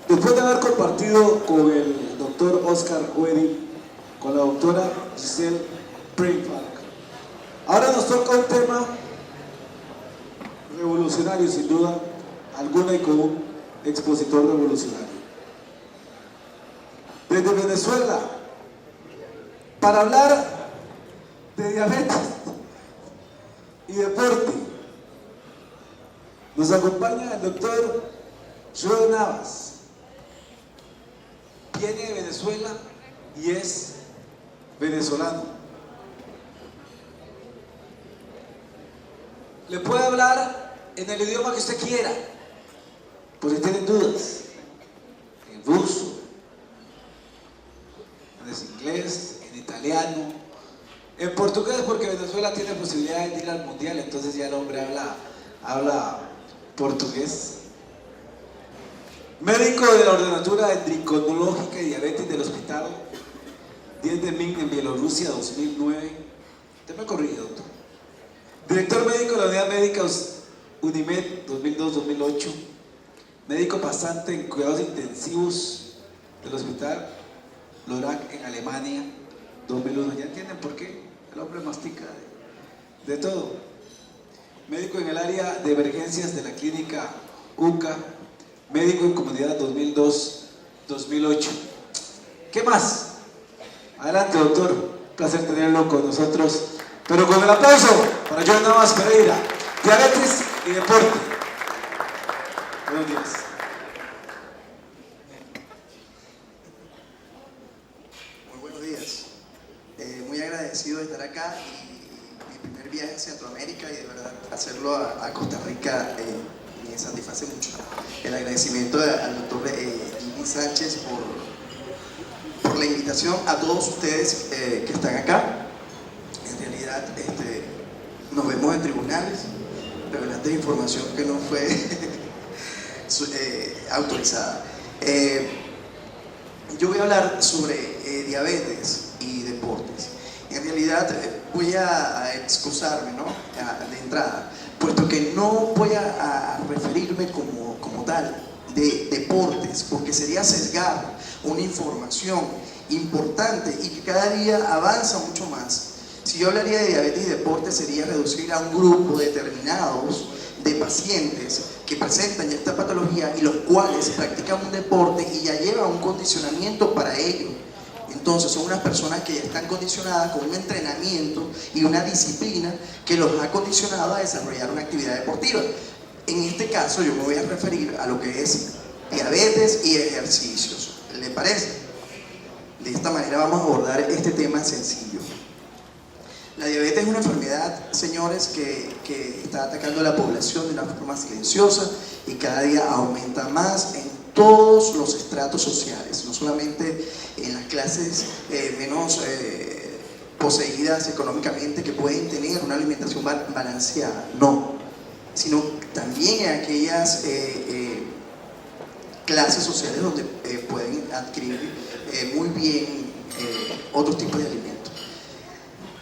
Después de haber compartido con el doctor Oscar Wedi, con la doctora Giselle Brainpark, ahora nos toca un tema revolucionario, sin duda alguna, y con un expositor revolucionario. Desde Venezuela, para hablar de diabetes y deporte, nos acompaña el doctor Joe Navas. Viene de Venezuela y es venezolano. Le puede hablar en el idioma que usted quiera, por si tienen dudas, en ruso, en inglés, en italiano, en portugués, porque Venezuela tiene posibilidad de ir al mundial, entonces ya el hombre habla portugués. Médico de la Ordenatura Endocrinológica y Diabetes del Hospital 10 de Minsk en Bielorrusia 2009. Usted me corrige, doctor. Director médico de la Unidad Médica Unimed 2002-2008. Médico pasante en cuidados intensivos del Hospital Lorac en Alemania 2001. ¿Ya entienden por qué? El hombre mastica de todo. Médico en el área de emergencias de la clínica UCA. Médico en comunidad 2002-2008. ¿Qué más? Adelante, doctor. Un placer tenerlo con nosotros. Pero con el aplauso para Joe Navas Pereira. Diabetes y deporte. Buenos días. Muy buenos días. Muy agradecido de estar acá y mi primer viaje a Centroamérica, y de verdad hacerlo a Costa Rica me satisface mucho. El agradecimiento al doctor Jimmy Sánchez por la invitación, a todos ustedes que están acá. En realidad nos vemos en tribunales, revelando información que no fue autorizada. Yo voy a hablar sobre diabetes y deportes. En realidad voy a excusarme, ¿no?, de entrada, puesto que no voy a referirme como tal de deportes, porque sería sesgar una información importante y que cada día avanza mucho más. Si yo hablaría de diabetes y deportes, sería reducir a un grupo determinados de pacientes que presentan ya esta patología y los cuales practican un deporte y ya llevan un condicionamiento para ello. Entonces son unas personas que ya están condicionadas con un entrenamiento y una disciplina que los ha condicionado a desarrollar una actividad deportiva. En este caso yo me voy a referir a lo que es diabetes y ejercicios. ¿Le parece? De esta manera vamos a abordar este tema sencillo. La diabetes es una enfermedad, señores, que está atacando a la población de una forma silenciosa y cada día aumenta más en todos los estratos sociales, no solamente en las clases menos poseídas económicamente, que pueden tener una alimentación balanceada, no, sino también en aquellas clases sociales donde pueden adquirir muy bien otros tipos de alimentos.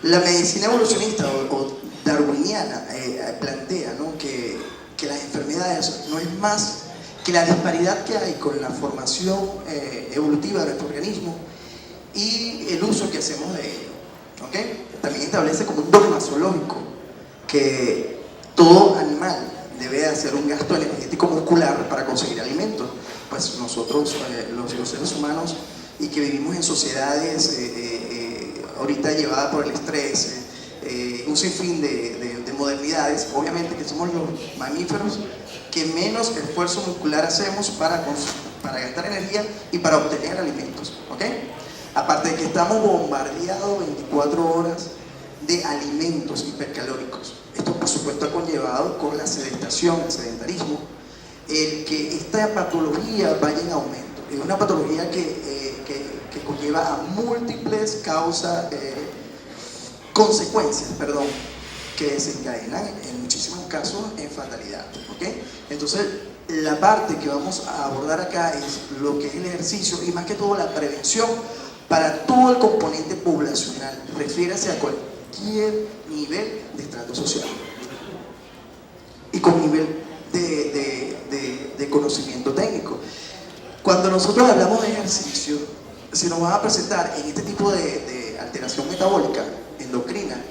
La medicina evolucionista o darwiniana plantea, ¿no?, que las enfermedades no es más que la disparidad que hay con la formación evolutiva de nuestro organismo y el uso que hacemos de ello. ¿Okay? También establece como un dogma zoológico que todo animal debe hacer un gasto energético muscular para conseguir alimentos. Pues nosotros, los seres humanos, y que vivimos en sociedades ahorita llevadas por el estrés, un sinfín de modernidades, obviamente que somos los mamíferos que menos esfuerzo muscular hacemos para gastar energía y para obtener alimentos. ¿Okay? Aparte de que estamos bombardeados 24 horas de alimentos hipercalóricos. Esto, por supuesto, ha conllevado con la sedentación, el sedentarismo, el que esta patología vaya en aumento. Es una patología que conlleva a múltiples consecuencias, que desencadenan en muchísimos casos en fatalidad. ¿Okay? Entonces, la parte que vamos a abordar acá es lo que es el ejercicio y más que todo la prevención para todo el componente poblacional, refiérase a cualquier nivel de estrato social y con nivel de conocimiento técnico. Cuando nosotros hablamos de ejercicio, se nos va a presentar en este tipo de alteración metabólica, endocrina,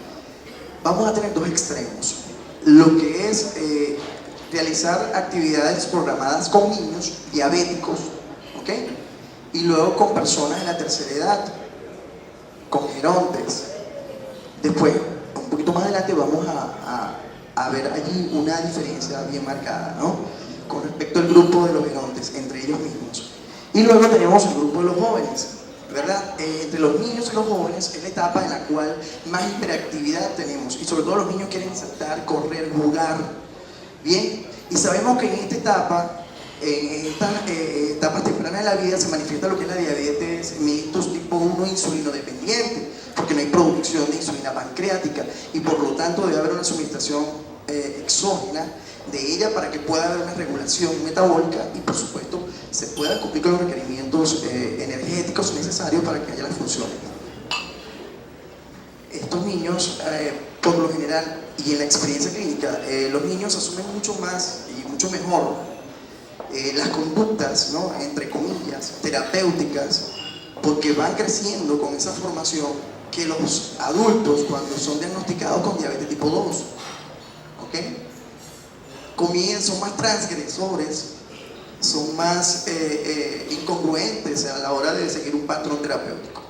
vamos a tener dos extremos. Lo que es realizar actividades programadas con niños diabéticos, ¿ok? Y luego con personas de la tercera edad, con gerontes. Después, un poquito más adelante, vamos a ver allí una diferencia bien marcada, ¿no? Con respecto al grupo de los gerontes, entre ellos mismos. Y luego tenemos el grupo de los jóvenes, ¿verdad? Entre los niños y los jóvenes es la etapa en la cual más hiperactividad tenemos, y sobre todo los niños quieren saltar, correr, jugar, ¿bien? Y sabemos que en esta etapa, en estas etapas tempranas de la vida, se manifiesta lo que es la diabetes mellitus tipo 1 insulino dependiente, porque no hay producción de insulina pancreática, y por lo tanto debe haber una suministración exógena de ella para que pueda haber una regulación metabólica y, por supuesto, se pueda cumplir con los requerimientos energéticos necesarios para que haya las funciones. Estos niños, por lo general, y en la experiencia clínica, los niños asumen mucho más y mucho mejor las conductas, ¿no?, entre comillas, terapéuticas, porque van creciendo con esa formación que los adultos cuando son diagnosticados con diabetes tipo 2, ¿ok? Son más transgresores, son más incongruentes a la hora de seguir un patrón terapéutico.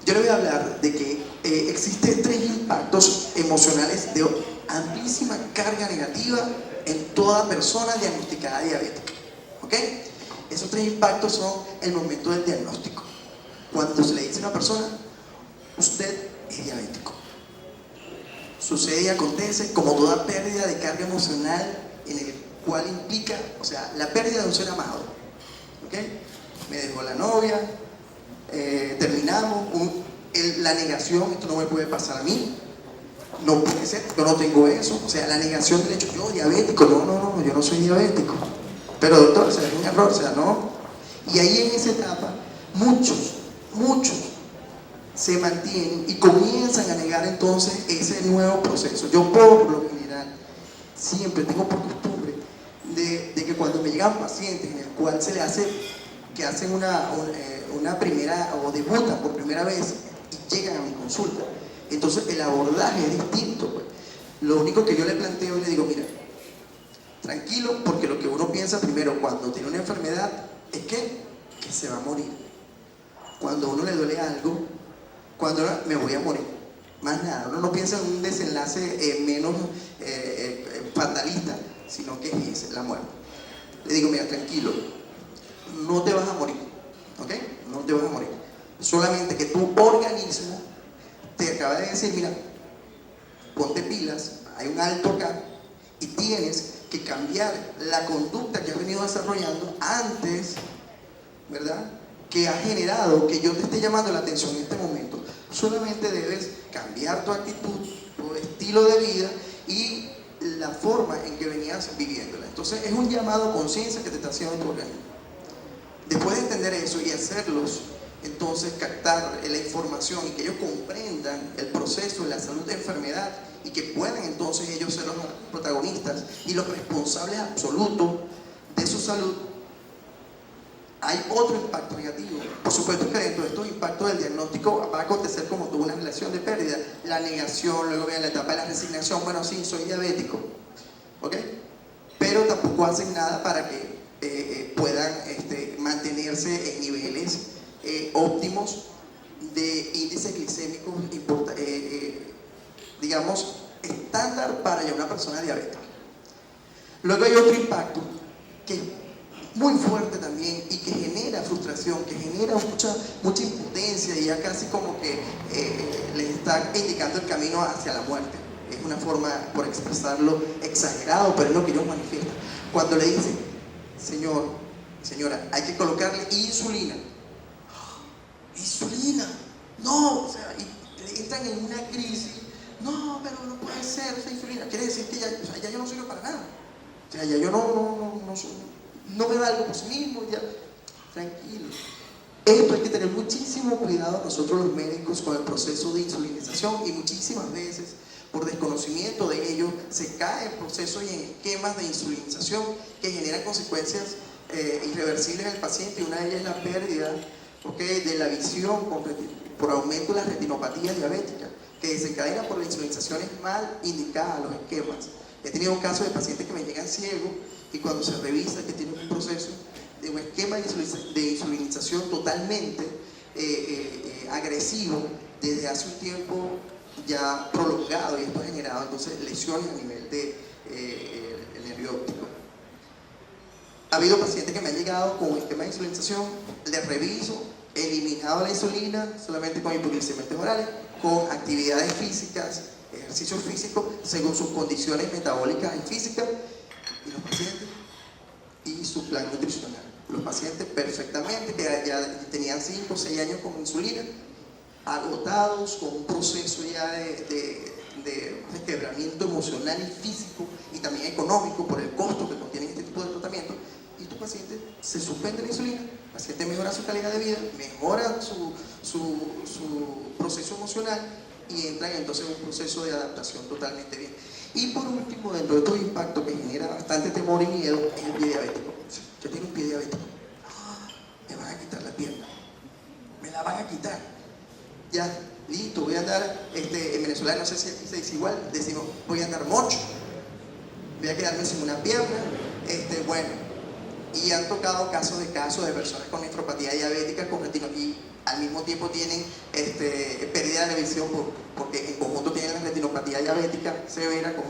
Yo le voy a hablar de que existen 3 impactos emocionales de amplísima carga negativa en toda persona diagnosticada diabética, ¿ok? Esos 3 impactos son el momento del diagnóstico. Cuando se le dice a una persona, usted es diabético. Sucede y acontece como toda pérdida de carga emocional en el cual implica, o sea, la pérdida de un ser amado, ¿ok? Me dejó la novia, terminamos, la negación, esto no me puede pasar a mí, no puede ser, yo no tengo eso, o sea, la negación del hecho, yo diabético, no, yo no soy diabético, pero doctor, o sea, es un error, o sea, no. Y ahí en esa etapa, muchos se mantienen y comienzan a negar entonces ese nuevo proceso. Yo por lo general siempre tengo por costumbre de que cuando me llegan pacientes en el cual se le hace, que hacen una primera o debutan por primera vez y llegan a mi consulta, entonces el abordaje es distinto, pues. Lo único que yo le planteo y le digo, mira, tranquilo, porque lo que uno piensa primero cuando tiene una enfermedad es que se va a morir. Cuando a uno le duele algo, cuando me voy a morir, más nada, uno no piensa en un desenlace menos fatalista, sino que es la muerte. Le digo, mira, tranquilo, no te vas a morir, ¿ok? No te vas a morir. Solamente que tu organismo te acaba de decir, mira, ponte pilas, hay un alto acá, y tienes que cambiar la conducta que has venido desarrollando antes, ¿verdad?, que ha generado que yo te esté llamando la atención en este momento. Solamente debes cambiar tu actitud, tu estilo de vida y la forma en que venías viviéndola. Entonces es un llamado a conciencia que te está haciendo tu organismo. Después de entender eso y hacerlos, entonces captar la información y que ellos comprendan el proceso de la salud de enfermedad y que puedan entonces ellos ser los protagonistas y los responsables absolutos de su salud, hay otro impacto negativo. Por supuesto que dentro de estos impactos del diagnóstico va a acontecer como toda una relación de pérdida, la negación, luego viene la etapa de la resignación, bueno, sí, soy diabético, ¿ok? Pero tampoco hacen nada para que puedan mantenerse en niveles óptimos de índices glicémicos, digamos, estándar para ya una persona diabética. Luego hay otro impacto que es muy fuerte también y que genera frustración, que genera mucha impotencia y ya casi como que les está indicando el camino hacia la muerte. Es una forma, por expresarlo, exagerado, pero es lo que ellos manifiestan. Cuando le dicen, señora, hay que colocarle insulina. ¿Insulina? No, o sea, y entran en una crisis. No, pero no puede ser esa insulina. Quiere decir que ya yo no sirvo para nada. O sea, ya yo no me valgo por sí mismo, ya. Tranquilo. Esto hay que tener muchísimo cuidado nosotros los médicos con el proceso de insulinización y muchísimas veces por desconocimiento de ello, se cae en procesos y en esquemas de insulinización que generan consecuencias irreversibles en el paciente, y una de ellas es la pérdida, ¿okay?, de la visión por aumento de las retinopatías diabéticas, que desencadena por la insulinización mal indicada a los esquemas. He tenido un caso de pacientes que me llegan ciegos y cuando se revisa que tienen un proceso de un esquema de insulinización totalmente agresivo desde hace un tiempo ya prolongado, y esto ha generado entonces lesiones a nivel de el nervio óptico. Ha habido pacientes que me han llegado con un esquema de insulinización, les reviso, he eliminado la insulina solamente con hipoglicemiantes orales, con actividades físicas, ejercicios físicos según sus condiciones metabólicas y físicas, y los pacientes y su plan nutricional. Los pacientes perfectamente, que ya tenían 5 o 6 años con insulina, agotados, con un proceso ya de quebramiento emocional y físico y también económico por el costo que contiene este tipo de tratamiento, y tu paciente se suspende la insulina, el paciente mejora su calidad de vida, mejora su proceso emocional y entra entonces en un proceso de adaptación totalmente bien. Y por último, dentro de todo impacto que genera bastante temor y miedo, es el pie diabético. Yo tengo un pie diabético, me van a quitar la pierna, me la van a quitar, ya, listo, voy a andar, en Venezuela no sé si aquí se dice igual, decimos voy a andar mocho, voy a quedarme sin una pierna, bueno, y han tocado casos de personas con nefropatía diabética con retinopatía y al mismo tiempo tienen pérdida de la visión porque en conjunto tienen la retinopatía diabética severa con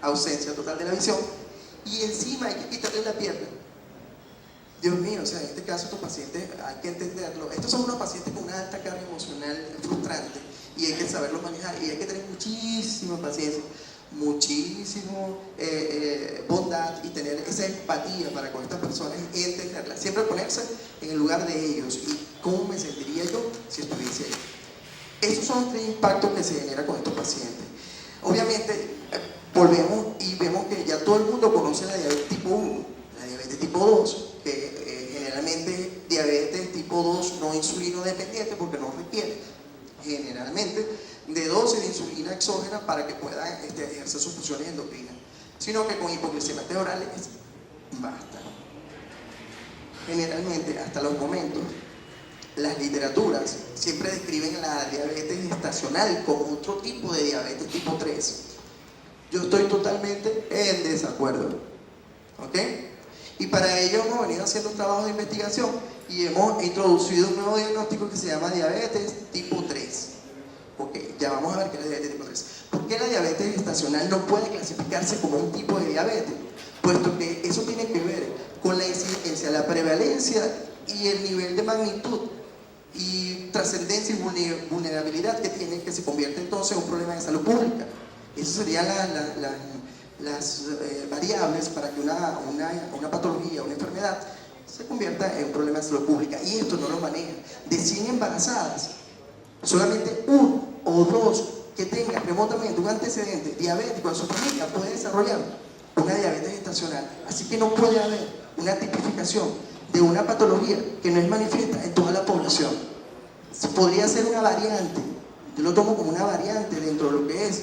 ausencia total de la visión, y encima hay que quitarle la pierna. Dios mío, o sea, en este caso estos pacientes hay que entenderlo. Estos son unos pacientes con una alta carga emocional frustrante y hay que saberlo manejar, y hay que tener muchísima paciencia, muchísimo bondad y tener esa empatía para con estas personas y entenderlas. Siempre ponerse en el lugar de ellos y cómo me sentiría yo si estuviese ahí. Esos son los 3 impactos que se generan con estos pacientes. Obviamente, volvemos y vemos que ya todo el mundo conoce la diabetes tipo 1, la diabetes tipo 2, que generalmente diabetes tipo 2 no insulino dependiente porque no requiere generalmente de dosis de insulina exógena para que pueda ejercer sus funciones endocrinas, sino que con hipoglicemiantes orales basta. Generalmente, hasta los momentos, las literaturas siempre describen la diabetes gestacional como otro tipo de diabetes tipo 3. Yo estoy totalmente en desacuerdo, ¿ok? Y para ello hemos venido haciendo un trabajo de investigación y hemos introducido un nuevo diagnóstico que se llama diabetes tipo 3. Ok, ya vamos a ver qué es la diabetes tipo 3. ¿Por qué la diabetes gestacional no puede clasificarse como un tipo de diabetes? Puesto que eso tiene que ver con la incidencia, la prevalencia y el nivel de magnitud y trascendencia y vulnerabilidad que tiene, que se convierte entonces en un problema de salud pública. Esas serían las variables para que una patología, una enfermedad se convierta en un problema de salud pública, y esto no lo maneja. De 100 embarazadas, solamente 1 o 2 que tengan remotamente un antecedente diabético en su familia puede desarrollar una diabetes gestacional. Así que no puede haber una tipificación de una patología que no es manifiesta en toda la población. Podría ser una variante, yo lo tomo como una variante dentro de lo que es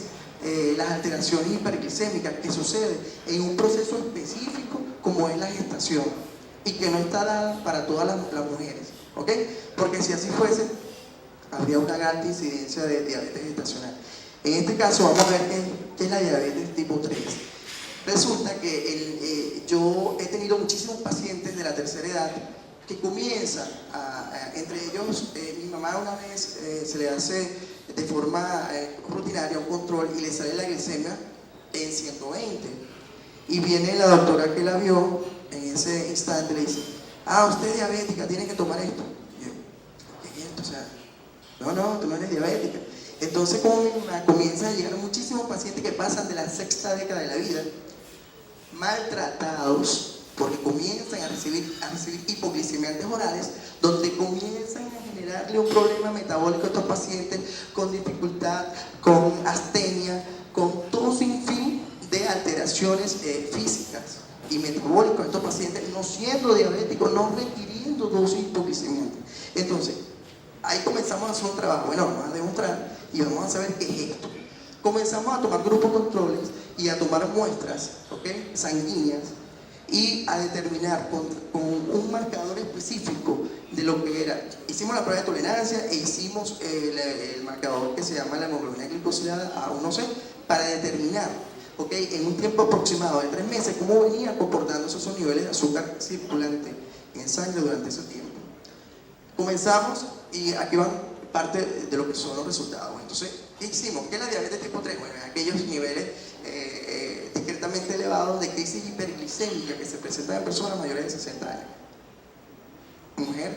las alteraciones hiperglicémicas que suceden en un proceso específico como es la gestación y que no está dada para todas las mujeres, ¿ok? Porque si así fuese, habría una alta incidencia de diabetes gestacional. En este caso vamos a ver qué es la diabetes tipo 3. Resulta que yo he tenido muchísimos pacientes de la tercera edad que comienzan entre ellos, mi mamá una vez se le hace de forma rutinaria un control y le sale la glicemia en 120, y viene la doctora que la vio en ese instante y le dice: usted es diabética, tiene que tomar esto. Y yo, ¿qué es esto? O sea, no, tú no eres diabética. Entonces comienzan a llegar muchísimos pacientes que pasan de la 6ª década de la vida maltratados porque comienzan a recibir hipoglicemiantes orales, donde comienzan a generarle un problema metabólico a estos pacientes con dificultad, con astenia, con todo un sinfín de alteraciones físicas y metabólicas. Estos pacientes no siendo diabéticos, no requiriendo dosis hipoglicemiantes. Entonces, ahí comenzamos a hacer un trabajo. Bueno, vamos a demostrar y vamos a saber qué es esto. Comenzamos a tomar grupos controles y a tomar muestras, ¿okay?, sanguíneas, y a determinar con un marcador específico de lo que era. Hicimos la prueba de tolerancia e hicimos el marcador que se llama la hemoglobina glicosilada A1C para determinar, ¿okay?, en un tiempo aproximado de 3 meses cómo venían comportándose esos niveles de azúcar circulante en sangre durante ese tiempo. Comenzamos y aquí van parte de lo que son los resultados. Entonces, ¿qué hicimos? ¿Qué es la diabetes tipo 3? Bueno, aquellos niveles discretamente elevados de crisis hiperglicémica que se presentan en personas mayores de 60 años. Mujer,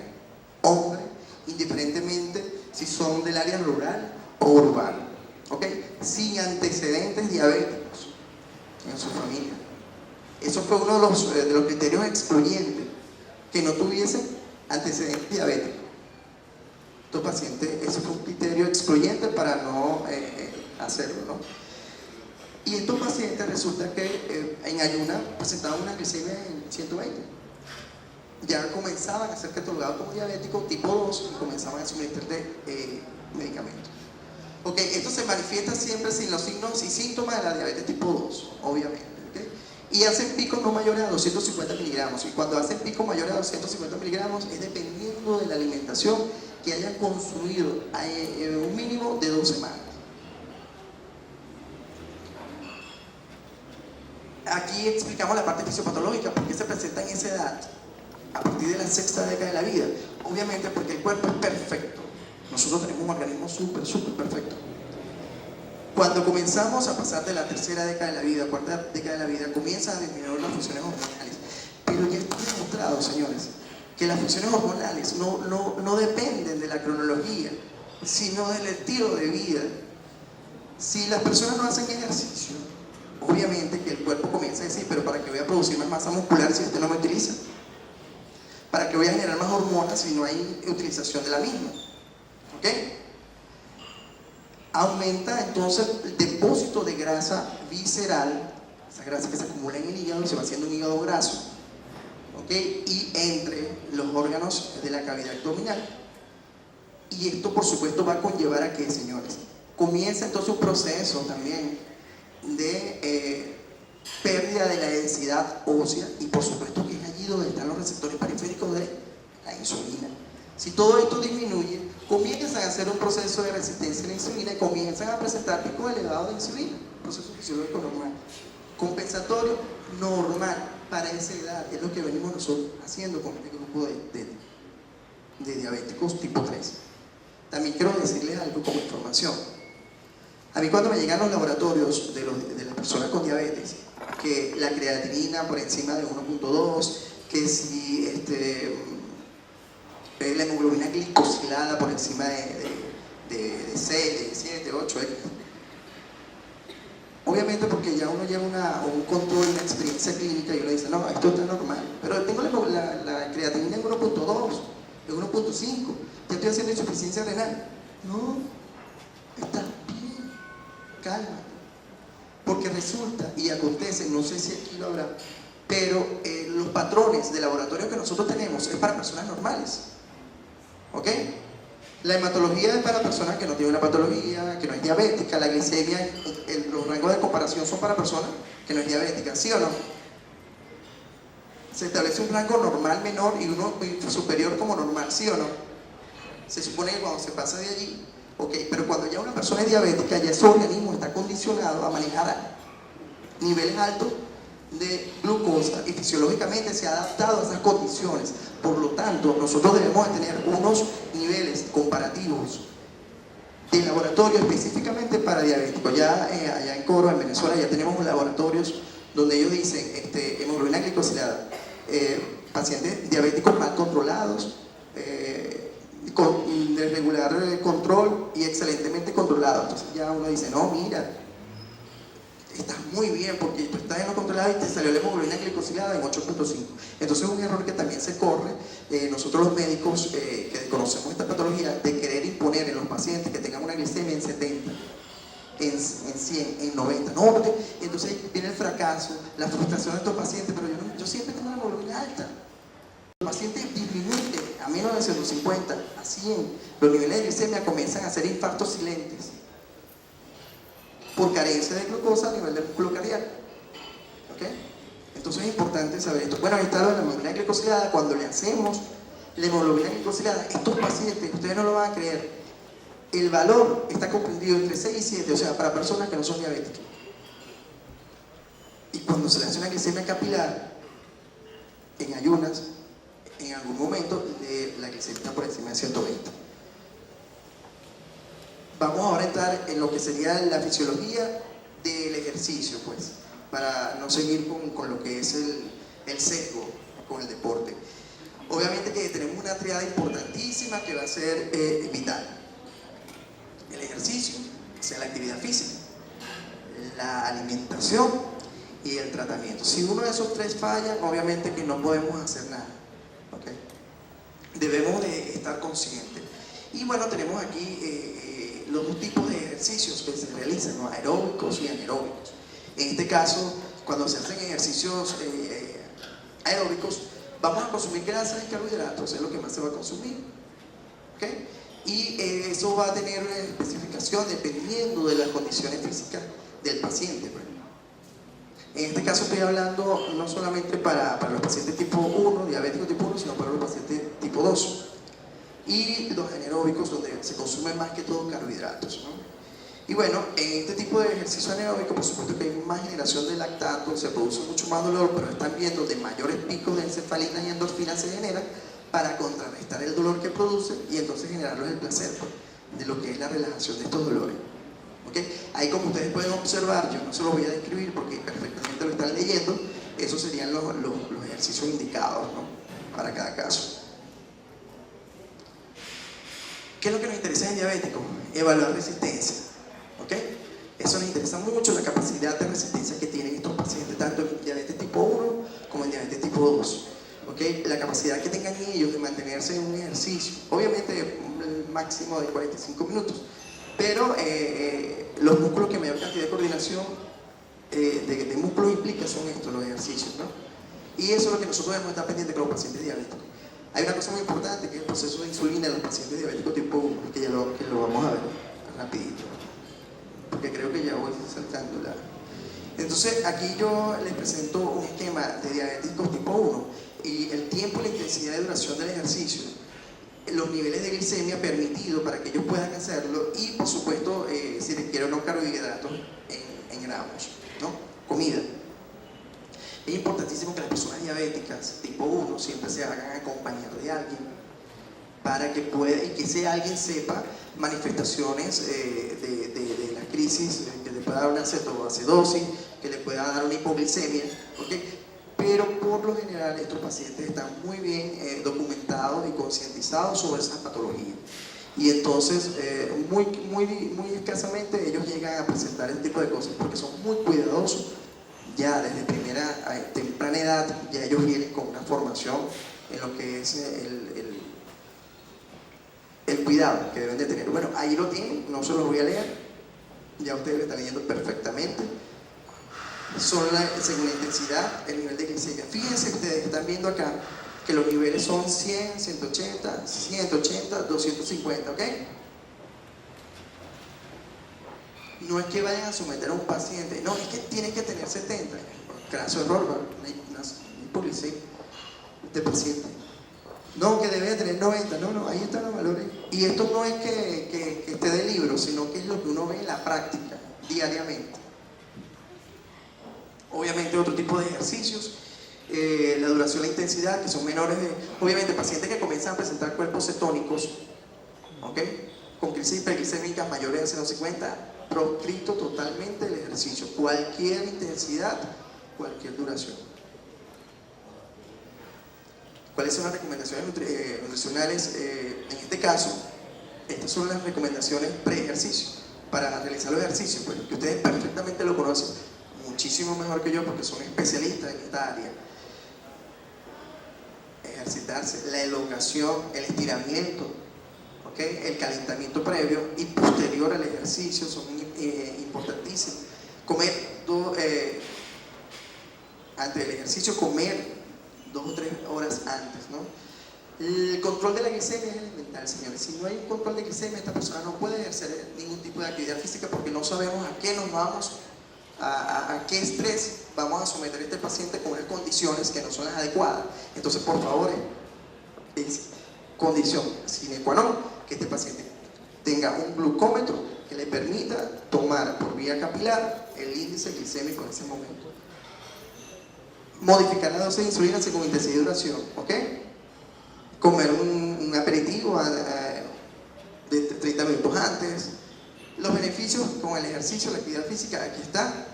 hombre, indiferentemente si son del área rural o urbana, ¿ok? Sin antecedentes diabéticos en su familia. Eso fue uno de los criterios excluyentes, que no tuviesen antecedentes diabéticos. Estos pacientes, ese fue un criterio excluyente para no hacerlo, ¿no? Y estos pacientes resulta que en ayuna presentaban una glicemia en 120. Ya comenzaban a ser catalogados como diabéticos tipo 2 y comenzaban a suministrarle medicamentos. Ok, esto se manifiesta siempre sin los signos y síntomas de la diabetes tipo 2, obviamente. ¿Okay? Y hacen picos no mayores a 250 miligramos. Y cuando hacen picos mayores a 250 miligramos es dependiendo de la alimentación que hayan consumido un mínimo de 2 semanas. Aquí explicamos la parte fisiopatológica, por qué se presenta en esa edad, a partir de la 6ª década de la vida. Obviamente porque el cuerpo es perfecto. Nosotros tenemos un organismo súper perfecto. Cuando comenzamos a pasar de la 3ª década de la vida, 4ª década de la vida, comienzan a disminuir las funciones hormonales. Pero ya está demostrado, señores, que las funciones hormonales no dependen de la cronología, sino del estilo de vida. Si las personas no hacen ejercicio, obviamente que el cuerpo comienza a decir, pero ¿para qué voy a producir más masa muscular si este no me utiliza? ¿Para qué voy a generar más hormonas si no hay utilización de la misma? ¿Ok? Aumenta entonces el depósito de grasa visceral, esa grasa que se acumula en el hígado y se va haciendo un hígado graso, ¿ok?, y entre los órganos de la cavidad abdominal. Y esto por supuesto va a conllevar a que, señores, comienza entonces un proceso también de pérdida de la densidad ósea, y por supuesto que es allí donde están los receptores periféricos de la insulina. Si todo esto disminuye, comienzan a hacer un proceso de resistencia a la insulina y comienzan a presentar picos elevados de insulina, proceso fisiológico normal, compensatorio normal para esa edad. Es lo que venimos nosotros haciendo con este grupo de diabéticos tipo 3. También quiero decirles algo como información. A mí cuando me llegan los laboratorios de las personas con diabetes, que la creatinina por encima de 1.2, que si la hemoglobina glicosilada por encima de 6, de 7, 8, obviamente porque ya uno lleva un control, una experiencia clínica y uno dice, no, esto está normal, pero tengo la creatinina en 1.2, en 1.5, ya estoy haciendo insuficiencia renal. No, está bien, calma, porque resulta y acontece, no sé si aquí lo habrá, pero los patrones de laboratorio que nosotros tenemos es para personas normales, ¿ok? La hematología es para personas que no tienen una patología, que no es diabética. La glicemia, los rangos de comparación son para personas que no es diabética, ¿sí o no? Se establece un rango normal menor y uno superior como normal, ¿sí o no? Se supone que cuando se pasa de allí, ok, pero cuando ya una persona es diabética, ya su organismo está condicionado a manejar niveles altos de glucosa y fisiológicamente se ha adaptado a esas condiciones. Por lo tanto, nosotros debemos de tener unos niveles comparativos de laboratorio específicamente para diabéticos. Ya allá en Coro, en Venezuela, ya tenemos laboratorios donde ellos dicen hemoglobina glicosilada, pacientes diabéticos mal controlados, con de regular control y excelentemente controlados. Entonces ya uno dice, no, mira, estás muy bien porque tú estás en lo controlado y te salió la hemoglobina glicosilada en 8.5. Entonces es un error que también se corre nosotros los médicos que conocemos esta patología, de querer imponer en los pacientes que tengan una glicemia en 70, en 100, en 90. No, porque entonces viene el fracaso, la frustración de estos pacientes, pero yo siempre tengo una hemoglobina alta. Los pacientes disminuyen a menos de 150, a 100, los niveles de glicemia comienzan a ser infartos silentes. por carencia de glucosa a nivel del músculo cardíaco. ¿Ok? Entonces es importante saber esto. Bueno, ahí está lo de la hemoglobina glicosilada. Cuando le hacemos la hemoglobina glicosilada, estos pacientes, ustedes no lo van a creer, el valor está comprendido entre 6 y 7, o sea, para personas que no son diabéticas. Y cuando se le hace una glicemia capilar, en ayunas, en algún momento la glicemia está por encima de 120. Vamos ahora a entrar en lo que sería la fisiología del ejercicio, pues, para no seguir con lo que es el sesgo con el deporte. Obviamente que tenemos una triada importantísima que va a ser vital. El ejercicio, o sea, la actividad física, la alimentación y el tratamiento. Si uno de esos tres falla, obviamente que no podemos hacer nada. ¿Okay? Debemos de estar conscientes. Y bueno, tenemos aquí los dos tipos de ejercicios que se realizan, ¿no? Aeróbicos y anaeróbicos. En este caso, cuando se hacen ejercicios aeróbicos, vamos a consumir grasas y carbohidratos, es lo que más se va a consumir. ¿Okay? Y eso va a tener una especificación dependiendo de las condiciones físicas del paciente. Pues. En este caso estoy hablando no solamente para los pacientes tipo 1, diabéticos tipo 1, sino para los pacientes tipo 2. Y los anaeróbicos, donde se consumen más que todo carbohidratos, ¿no? Y bueno, en este tipo de ejercicio anaeróbico, por supuesto que hay más generación de lactato, se produce mucho más dolor, pero están viendo de mayores picos de encefalina y endorfina se generan para contrarrestar el dolor que produce y entonces generarlos el placer, pues, de lo que es la relajación de estos dolores. ¿Okay? Ahí, como ustedes pueden observar, yo no se los voy a describir porque perfectamente lo están leyendo, esos serían los ejercicios indicados, ¿no? Para cada caso. ¿Qué es lo que nos interesa en diabéticos? Evaluar resistencia. ¿Okay? Eso nos interesa mucho, la capacidad de resistencia que tienen estos pacientes, tanto en diabetes tipo 1 como en diabetes tipo 2. ¿Okay? La capacidad que tengan ellos de mantenerse en un ejercicio, obviamente el máximo de 45 minutos, pero los músculos que mayor cantidad de coordinación de músculos implica son estos, los ejercicios, ¿no? Y eso es lo que nosotros debemos estar pendientes con los pacientes diabéticos. Hay una cosa muy importante que es el proceso de insulina en los pacientes diabéticos tipo 1, que ya lo vamos a ver rapidito, porque creo que ya voy saltando la... Entonces aquí yo les presento un esquema de diabéticos tipo 1 y el tiempo y la intensidad de duración del ejercicio, los niveles de glicemia permitidos para que ellos puedan hacerlo y por supuesto si requiere o no carbohidratos en gramos, ¿no? Comida. Es importantísimo que las personas diabéticas tipo 1 siempre se hagan acompañar de alguien para que pueda y que ese alguien sepa manifestaciones de la crisis, que le pueda dar una cetoacidosis, que le pueda dar una hipoglicemia, ¿okay? Pero por lo general estos pacientes están muy bien documentados y concientizados sobre esas patologías. Y entonces muy escasamente ellos llegan a presentar este tipo de cosas porque son muy cuidadosos. Ya desde temprana edad ya ellos vienen con una formación en lo que es el cuidado que deben de tener. Bueno, ahí lo tienen, no se los voy a leer, ya ustedes lo están leyendo perfectamente. Son según la intensidad, el nivel de glicemia. Fíjense, ustedes están viendo acá que los niveles son 100, 180, 180, 250, ¿ok? No es que vayan a someter a un paciente, no, es que tienen que tener 70. Craso error, una hipoglicemia de paciente. No, que debe tener 90, no, ahí están los valores. Y esto no es que esté de libro, sino que es lo que uno ve en la práctica, diariamente. Obviamente otro tipo de ejercicios, la duración, la intensidad, que son menores de... Obviamente pacientes que comienzan a presentar cuerpos cetónicos, ¿ok? Con crisis hiperglicémicas mayores de 050, proscrito totalmente el ejercicio, cualquier intensidad, cualquier duración. ¿Cuáles son las recomendaciones nutricionales? En este caso, estas son las recomendaciones pre-ejercicio, para realizar los ejercicios, pues, que ustedes perfectamente lo conocen, muchísimo mejor que yo porque son especialistas en esta área. Ejercitarse, la elongación, el estiramiento, ¿okay? El calentamiento previo y posterior al ejercicio son importantísimos. Comer antes del ejercicio, comer 2 o 3 horas antes, ¿no? El control de la glicemia es elemental, señores. Si no hay un control de glicemia, esta persona no puede ejercer ningún tipo de actividad física porque no sabemos a qué nos vamos, a qué estrés vamos a someter a este paciente con unas condiciones que no son las adecuadas. Entonces, por favor, es condición sine qua non que este paciente tenga un glucómetro que le permita tomar por vía capilar el índice glicémico en ese momento. Modificar la dosis de insulina según intensidad y duración, ¿ok? Comer un aperitivo de 30 minutos antes. Los beneficios con el ejercicio, la actividad física, aquí está.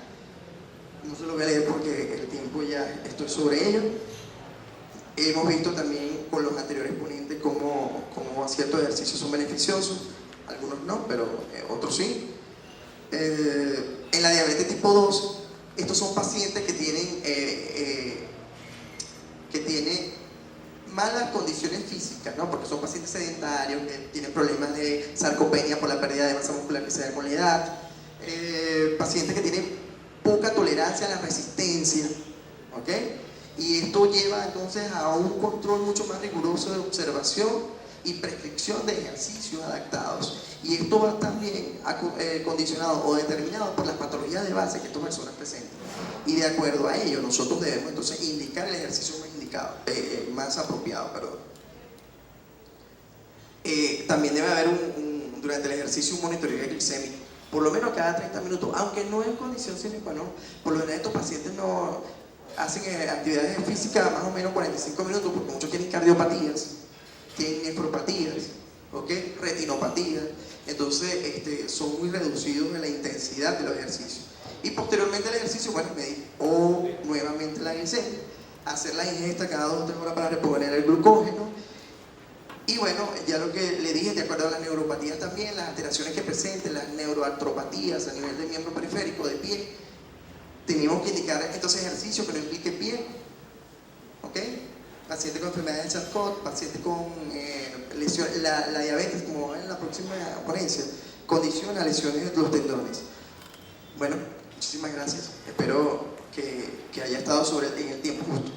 No se lo voy a leer porque el tiempo ya estoy sobre ello. Hemos visto también con los anteriores ponentes cómo ciertos ejercicios son beneficiosos, algunos no, pero otros sí. En la diabetes tipo 2, estos son pacientes que tienen malas condiciones físicas, ¿no? Porque son pacientes sedentarios que tienen problemas de sarcopenia por la pérdida de masa muscular que se da con la edad, pacientes que tienen poca tolerancia a la resistencia, ¿ok? Y esto lleva entonces a un control mucho más riguroso de observación y prescripción de ejercicios adaptados. Y esto va también condicionado o determinado por las patologías de base que estas personas presentan. Y de acuerdo a ello, nosotros debemos entonces indicar el ejercicio más indicado, más apropiado, perdón. También debe haber durante el ejercicio un monitoreo glicémico, por lo menos cada 30 minutos, aunque no es condición sine qua non. Por lo general estos pacientes no hacen actividades físicas más o menos 45 minutos, porque muchos tienen cardiopatías, tienen nefropatías, ¿okay? Retinopatías, entonces son muy reducidos en la intensidad de los ejercicios. Y posteriormente al ejercicio, bueno, medir nuevamente la glicemia, hacer la ingesta cada 2 o 3 horas para reponer el glucógeno. Y bueno, ya lo que le dije, de acuerdo a las neuropatías también, las alteraciones que presenten, las neuroartropatías a nivel de miembro periférico, de pie, tenemos que indicar entonces ejercicio que no implique pie, ¿ok? Paciente con enfermedad de Charcot, paciente con lesión, la diabetes, como en la próxima ponencia, condiciona lesiones de los tendones. Bueno, muchísimas gracias. Espero que haya estado en el tiempo justo.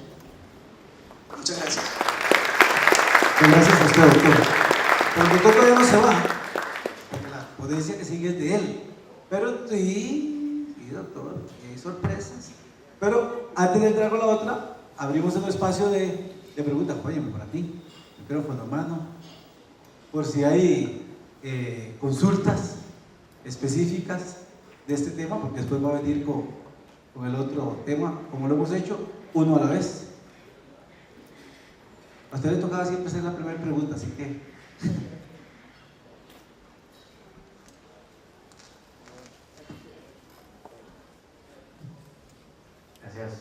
Muchas gracias. Gracias a usted, doctor. Pero el doctor todavía no se va, porque la ponencia que sigue es de él. Pero sí, doctor, hay sorpresas. Pero antes de entrar con la otra, abrimos un espacio de preguntas. Oye, para ti, micrófono en mano, por si hay consultas específicas de este tema, porque después va a venir con el otro tema, como lo hemos hecho, uno a la vez. A usted le tocaba siempre hacer la primera pregunta, así que... Gracias.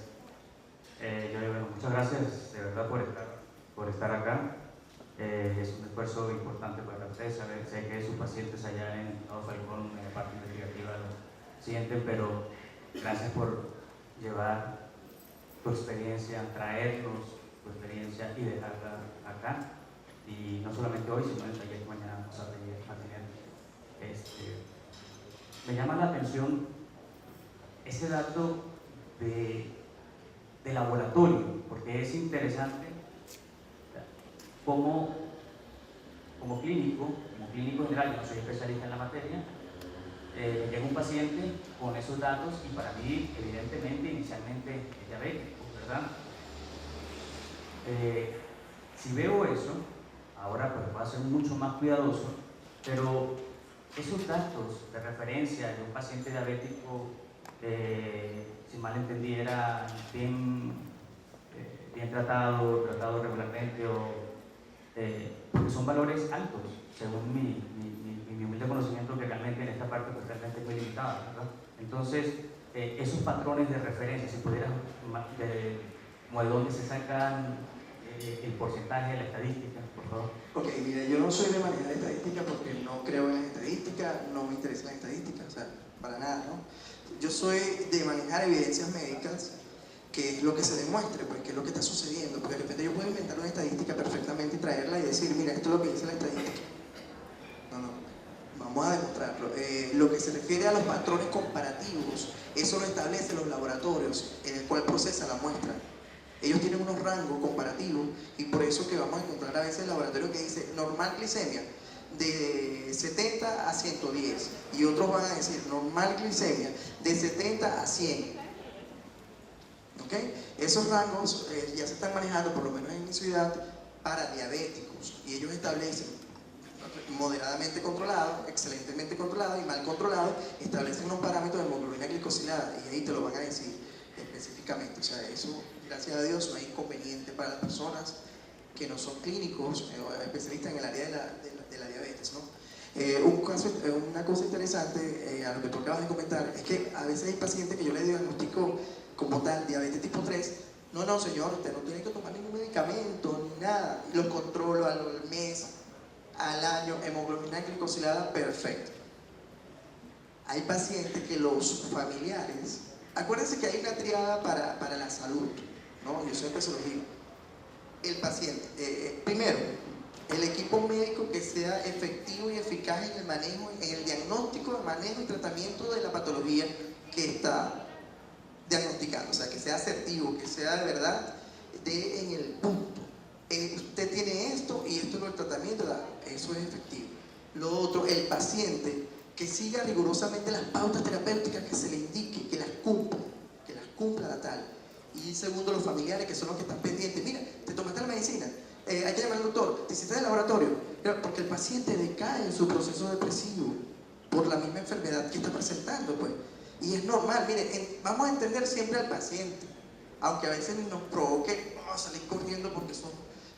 Bueno, muchas gracias de verdad por estar acá. Es un esfuerzo importante para ustedes. Sé que sus pacientes allá en Estado Falcón, en la parte investigativa, lo sienten, pero gracias por llevar tu experiencia, traernos tu experiencia y dejarla acá. Y no solamente hoy, sino en el taller que mañana vamos a tener. Me llama la atención ese dato de laboratorio, porque es interesante como clínico general, yo no soy especialista en la materia, llega un paciente con esos datos y para mí, evidentemente, inicialmente es diabético, ¿verdad? Si veo eso, ahora pues voy a ser mucho más cuidadoso, pero esos datos de referencia de un paciente diabético, si mal entendí, era bien tratado regularmente, porque son valores altos, según mi humilde conocimiento, que realmente en esta parte pues realmente es muy limitado, ¿verdad? Entonces, esos patrones de referencia, si pudieras, como de dónde se sacan el porcentaje de la estadística, por favor. Ok, mira, yo no soy de manejar estadística porque no creo en las estadísticas, no me interesa la estadística, o sea, para nada, ¿no? Yo soy de manejar evidencias médicas, que es lo que se demuestre, pues, qué es lo que está sucediendo, porque de repente yo puedo inventar una estadística perfectamente y traerla y decir, mira, esto es lo que dice la estadística. No, vamos a demostrarlo. Lo que se refiere a los patrones comparativos, eso lo establecen los laboratorios en el cual procesa la muestra. Ellos tienen unos rango comparativo, y por eso que vamos a encontrar a veces el laboratorio que dice normal glicemia de 70 a 110, y otros van a decir normal glicemia de 70 a 100. ¿Okay? Esos rangos ya se están manejando, por lo menos en mi ciudad, para diabéticos, y ellos establecen moderadamente controlado, excelentemente controlado y mal controlado, establecen unos parámetros de hemoglobina glicosilada, y ahí te lo van a decir específicamente. O sea, eso, gracias a Dios, no hay inconveniente para las personas que no son clínicos o especialistas en el área de la diabetes, ¿no? Una cosa interesante a lo que tú acabas de comentar es que a veces hay pacientes que yo le diagnostico como tal diabetes tipo 3. No, señor, usted no tiene que tomar ningún medicamento ni nada. Los controlo al mes, al año, hemoglobina glicosilada, perfecto. Hay pacientes que los familiares, acuérdense que hay una triada para la salud, ¿no? Yo siempre se los digo. El paciente, primero, el equipo médico que sea efectivo y eficaz en el manejo, en el diagnóstico, manejo y tratamiento de la patología que está diagnosticando, o sea, que sea asertivo, que sea de verdad en el punto. Usted tiene esto y esto es el tratamiento, ¿verdad? Eso es efectivo. Lo otro, el paciente que siga rigurosamente las pautas terapéuticas que se le indique, que las cumpla la tal. Y segundo, los familiares, que son los que están pendientes. Mira, te tomaste la medicina, hay que llamar al doctor, te hiciste el laboratorio, porque el paciente decae en su proceso depresivo por la misma enfermedad que está presentando, pues. Y es normal. Mire, vamos a entender siempre al paciente, aunque a veces nos provoque salir corriendo porque son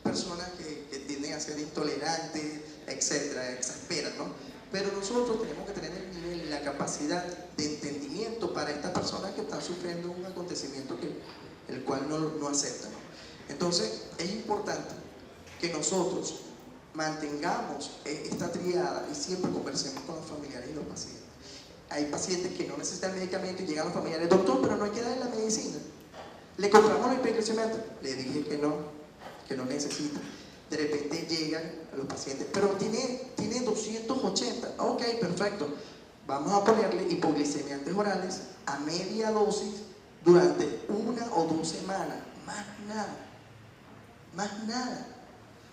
personas que tienden a ser intolerantes, etcétera, exasperan, ¿no? Pero nosotros tenemos que tener el nivel y la capacidad de entendimiento para estas personas que están sufriendo un acontecimiento el cual no aceptan, ¿no? Entonces, es importante que nosotros mantengamos esta triada y siempre conversemos con los familiares y los pacientes. Hay pacientes que no necesitan medicamento y llegan los familiares, doctor, pero no hay que darle la medicina. Le compramos la hiperglicemia, le dije que no necesita. De repente llegan a los pacientes, pero tiene 280, ok, perfecto. Vamos a ponerle hipoglicemiantes orales a media dosis durante 1 o 2 semanas, más nada.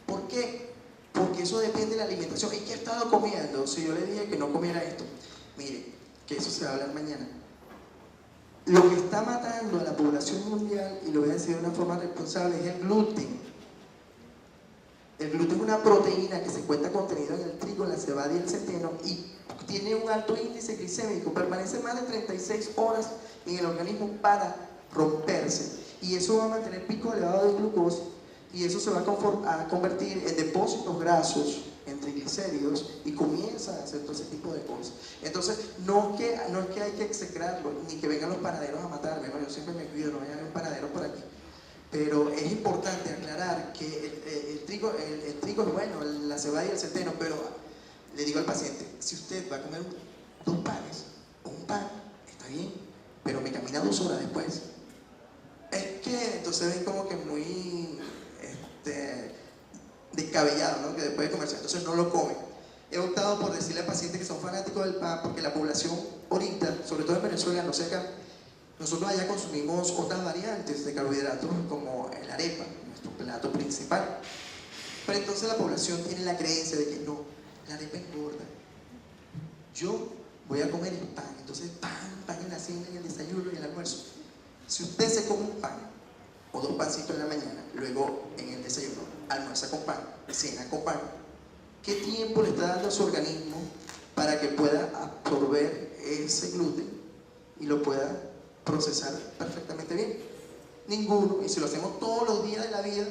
¿Por qué? Porque eso depende de la alimentación. ¿Y qué ha estado comiendo? Si yo le dije que no comiera esto, mire, que eso se va a hablar mañana. Lo que está matando a la población mundial, y lo voy a decir de una forma responsable, es el gluten. El gluten es una proteína que se encuentra contenida en el trigo, la cebada y el centeno, y tiene un alto índice glicémico, permanece más de 36 horas en el organismo para romperse, y eso va a mantener pico elevado de glucosa, y eso se va a convertir en depósitos grasos, en triglicéridos, y comienza a hacer todo ese tipo de cosas. Entonces, no es que hay que execrarlo, ni que vengan los panaderos a matarme, ¿no? Yo siempre me cuido, no vaya a haber un panadero por aquí. Pero es importante aclarar que el trigo es bueno, la cebada y el centeno, pero le digo al paciente, si usted va a comer 2 panes o un pan, está bien, pero me camina 2 horas después. Es que entonces ven como que muy descabellado, ¿no? Que después de comerse, entonces no lo comen. He optado por decirle a pacientes que son fanáticos del pan, porque la población ahorita, sobre todo en Venezuela, no sé acá, nosotros allá consumimos otras variantes de carbohidratos como el arepa, nuestro plato principal. Pero entonces la población tiene la creencia de que no, la arepa engorda. Yo voy a comer el pan, entonces pan en la cena y el desayuno y el almuerzo. Si usted se come un pan o 2 pancitos en la mañana, luego en el desayuno almuerza con pan, cena con pan, ¿qué tiempo le está dando a su organismo para que pueda absorber ese gluten y lo pueda procesar perfectamente bien? Ninguno. Y si lo hacemos todos los días de la vida,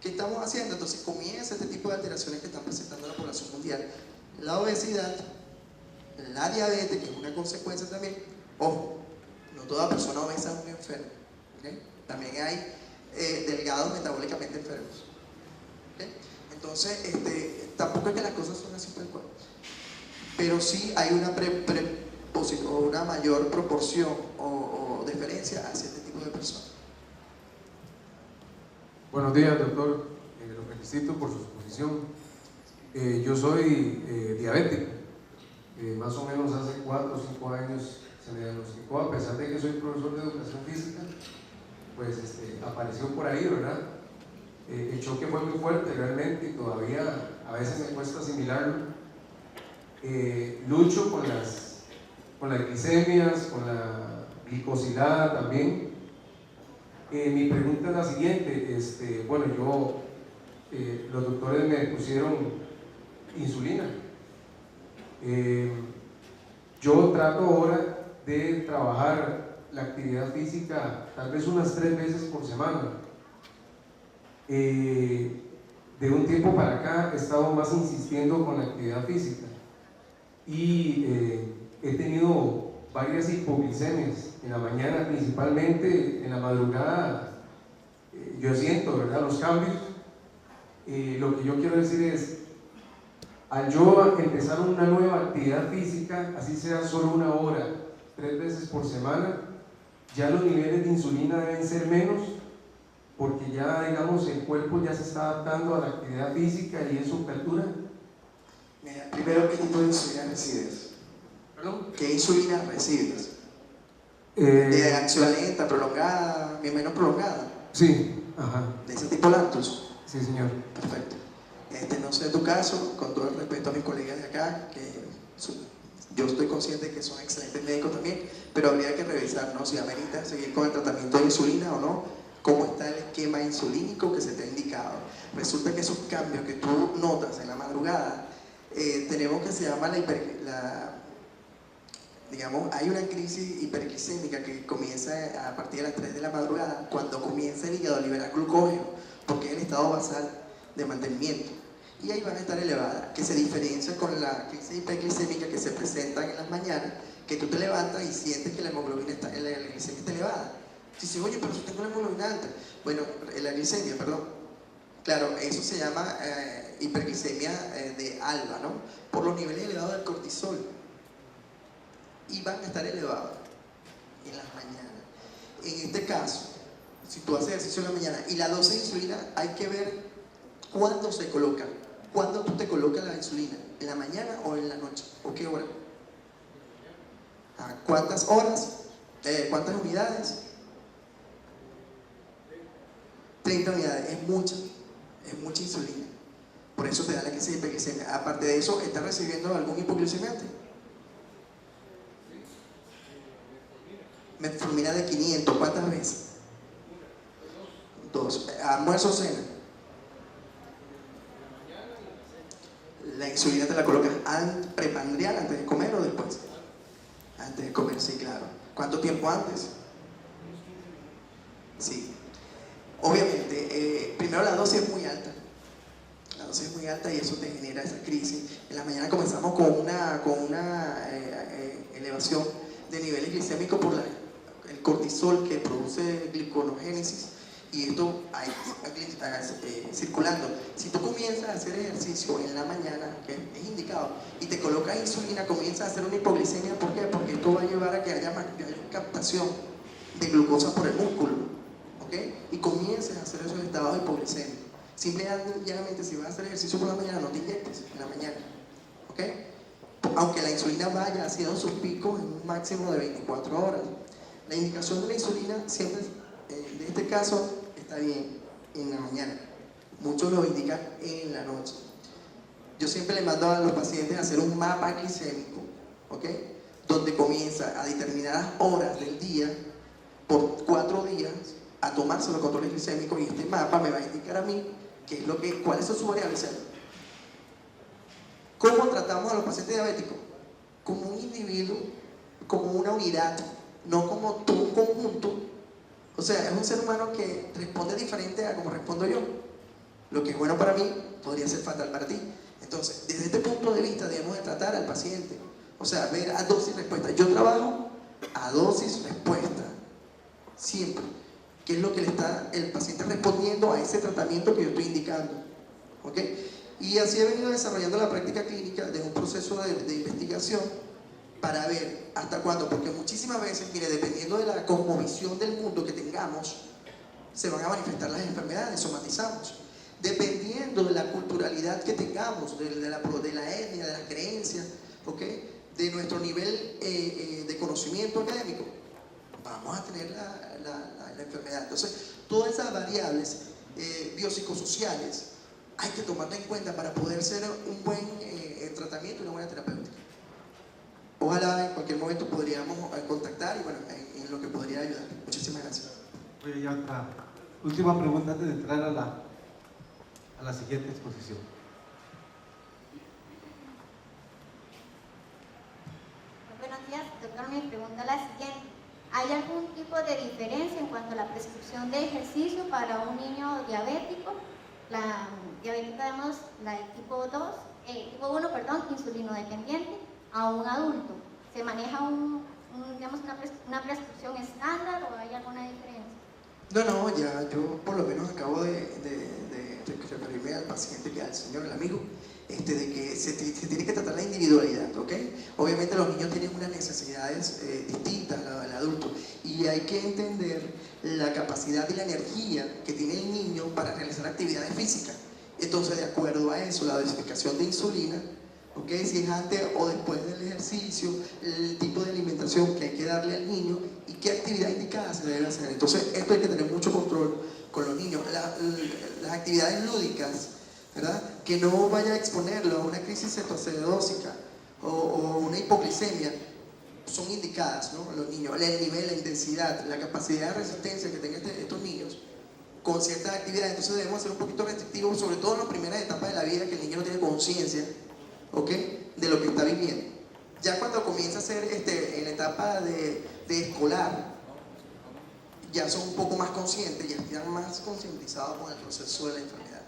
¿qué estamos haciendo? Entonces comienza este tipo de alteraciones que están presentando la población mundial. La obesidad, la diabetes, que es una consecuencia también. Ojo, no toda persona obesa es un enfermo, ¿okay? También hay delgados metabólicamente enfermos, ¿okay? Entonces, tampoco es que las cosas son así tal cual, pero sí hay una mayor proporción o deferencia hacia este tipo de personas. Buenos días, doctor. Lo felicito por su exposición. Yo soy diabético. Más o menos hace 4 o 5 años se me diagnosticó, a pesar de que soy profesor de educación física, pues apareció por ahí, ¿verdad? El choque fue muy fuerte realmente y todavía a veces me cuesta asimilarlo. Lucho con las glicemias, con la glicosilada también. Mi pregunta es la siguiente, bueno, los doctores me pusieron insulina. Yo trato ahora de trabajar la actividad física tal vez unas 3 veces por semana. De un tiempo para acá he estado más insistiendo con la actividad física y he tenido varias hipoglicemias en la mañana, principalmente en la madrugada. Yo siento, ¿verdad?, los cambios. Lo que yo quiero decir es, al yo empezar una nueva actividad física, así sea solo 1 hora, 3 veces por semana, ya los niveles de insulina deben ser menos, porque ya, digamos, el cuerpo ya se está adaptando a la actividad física y eso perdura. Mira, primero, ¿qué tipo de insulina recibes? ¿Perdón? ¿Qué insulina recibes? ¿De acción lenta, prolongada, bien menos prolongada? Sí, ajá. ¿De ese tipo lactus? Sí, señor. Perfecto. No sé tu caso, con todo el respeto a mis colegas de acá, yo estoy consciente de que son excelentes médicos también, pero habría que revisar, ¿no?, si amerita seguir con el tratamiento de insulina o no, cómo está el esquema insulínico que se te ha indicado. Resulta que esos cambios que tú notas en la madrugada, tenemos que se llama digamos, hay una crisis hiperglicémica que comienza a partir de las 3 de la madrugada, cuando comienza el hígado a liberar glucógeno, porque es el estado basal de mantenimiento. Y ahí van a estar elevadas, que se diferencia con la crisis hiperglicémica que se presenta en las mañanas, que tú te levantas y sientes que la hemoglobina la glicemia está elevada. Si dices, oye, pero si tengo la hemoglobina alta, bueno, la glicemia, perdón. Claro, eso se llama hiperglicemia de alba, ¿no? Por los niveles elevados del cortisol. Y van a estar elevados en las mañanas. En este caso, si tú haces ejercicio en la mañana y la dosis de insulina, hay que ver cuándo se coloca. ¿Cuándo tú te colocas la insulina? ¿En la mañana o en la noche? ¿O qué hora? ¿Cuántas horas? ¿Cuántas unidades? 30 unidades, es mucha insulina. Por eso te da la crisis de hiperglicemia. Aparte de eso, ¿estás recibiendo algún hipoglucemiante? Metformina de 500, ¿cuántas veces? 2. ¿Almuerzo o cena? La insulina te la colocas prepandrial, antes de comer o después. Antes de comer, sí, claro. ¿Cuánto tiempo antes? Sí. Obviamente, primero la dosis es muy alta. La dosis es muy alta y eso te genera esa crisis. En la mañana comenzamos con una elevación de niveles glicémicos por el cortisol que produce gliconogénesis, y esto circulando. Si tú comienzas a hacer ejercicio en la mañana, que es indicado, y te colocas insulina, comienzas a hacer una hipoglicemia. ¿Por qué? Porque esto va a llevar a que haya mayor captación de glucosa por el músculo, ¿ok? Y comiences a hacer esos estados de hipoglicemia. Simplemente, si vas a hacer ejercicio por la mañana, no te inyectes en la mañana, ¿ok? Aunque la insulina vaya haciendo sus picos en un máximo de 24 horas. La indicación de la insulina siempre, en este caso, está bien en la mañana. Muchos lo indican en la noche. Yo siempre le mando a los pacientes a hacer un mapa glicémico, ¿ok?, donde comienza a determinadas horas del día, por 4 días, a tomarse los controles glicémicos, y este mapa me va a indicar a mí cuáles son sus variables. ¿Cómo tratamos a los pacientes diabéticos? Como un individuo, como una unidad, no como todo un conjunto. O sea, es un ser humano que responde diferente a como respondo yo. Lo que es bueno para mí podría ser fatal para ti. Entonces, desde este punto de vista debemos de tratar al paciente. O sea, ver a dosis respuesta. Yo trabajo a dosis respuesta, siempre. ¿Qué es lo que le está el paciente respondiendo a ese tratamiento que yo estoy indicando? ¿Ok? Y así he venido desarrollando la práctica clínica de un proceso de investigación para ver hasta cuándo, porque muchísimas veces, mire, dependiendo de la cosmovisión del mundo que tengamos, se van a manifestar las enfermedades, somatizamos. Dependiendo de la culturalidad que tengamos, de la etnia, de las creencias, ¿ok?, de nuestro nivel de conocimiento académico, vamos a tener la enfermedad. Entonces, todas esas variables biopsicosociales hay que tomarla en cuenta para poder ser un buen tratamiento y una buena terapéutica. Ojalá en cualquier momento podríamos contactar y bueno, en lo que podría ayudar. Muchísimas gracias. Oye, ya otra última pregunta antes de entrar a la siguiente exposición. Buenos días, doctor. Mi pregunta es la siguiente. ¿Hay algún tipo de diferencia en cuanto a la prescripción de ejercicio para un niño diabético? La diabética, digamos, la de tipo 1, insulino dependiente, a un adulto. ¿Se maneja digamos, una prescripción estándar o hay alguna diferencia? No, ya yo por lo menos acabo de referirme al paciente, que al señor, el amigo, de que se tiene que tratar la individualidad, ¿ok? Obviamente los niños tienen unas necesidades distintas al adulto y hay que entender la capacidad y la energía que tiene el niño para realizar actividades físicas. Entonces, de acuerdo a eso, la dosificación de insulina, ¿ok? Si es antes o después del ejercicio, el tipo de alimentación que hay que darle al niño y qué actividad indicada se debe hacer. Entonces, esto hay que tener mucho control con los niños. Las actividades lúdicas, ¿verdad? Que no vaya a exponerlo a una crisis cetoacidósica o una hipoglicemia, son indicadas, ¿no? Los niños, el nivel, la intensidad, la capacidad de resistencia que tengan estos niños con ciertas actividades. Entonces debemos ser un poquito restrictivos, sobre todo en las primeras etapas de la vida, que el niño no tiene conciencia, ¿ok?, de lo que está viviendo. Ya cuando comienza a ser en la etapa de escolar, ya son un poco más conscientes, ya están más concientizados con el proceso de la enfermedad.